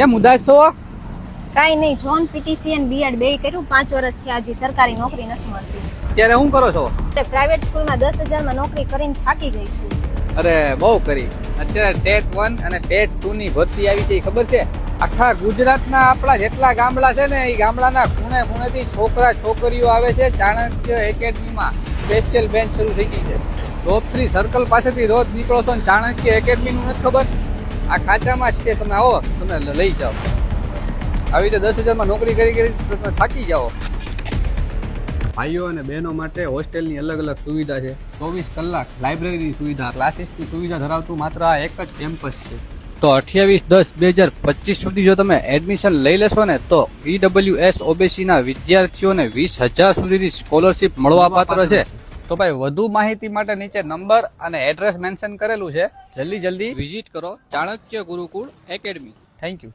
કેમ ઉદાસ છો? કાઈ નહીં, જોન પીટીસી અને બીએડ બે કર્યું, 5 વર્ષથી હજી સરકારી નોકરી નથી મળતી. ત્યારે શું કરો છો? પ્રાઇવેટ સ્કૂલમાં 10,000 માં નોકરી કરીને થાકી ગઈ છું. અરે બહુ કરી. અત્યારે ટેટ 1 અને ટેટ 2 ની ભરતી આવી છે, ખબર છે? આખા ગુજરાતના આપણા જેટલા ગામડા છે ને એ ગામડાના ખૂણે ખૂણેથી છોકરા છોકરીઓ આવે છે. ચાણક્ય એકેડમીમાં સ્પેશિયલ બેન્ચ શરૂ થઈ ગઈ છે. ટોપ 3 સર્કલ પાસેથી રોજ નીકળો છો ને ચાણક્ય એકેડમીનું નથી ખબર? આ ખાચામાં જ છે, તમે આવો, તમે લઈ જાઓ. આવી રીતે 10,000 માં નોકરી કરી તમે થાકી જાઓ. ભાઈઓ અને બહેનો માટે હોસ્ટેલની અલગ અલગ સુવિધા છે. 24 કલાક લાઇબ્રેરીની સુવિધા, ક્લાસીસની સુવિધા ધરાવતું માત્ર આ એક જ કેમ્પસ છે. તો 28/10/2025 સુધી જો તમે એડમિશન લઈ લેશો ને તો EWS OBC ના વિદ્યાર્થીઓને 20,000 સુધીની સ્કોલરશિપ મળવા પાત્ર છે. તો ભાઈ વધુ માહિતી માટે નીચે નંબર અને એડ્રેસ મેન્શન કરેલું છે. જલ્દી વિઝિટ કરો ચાણક્ય ગુરુકુળ એકેડમી. Thank you.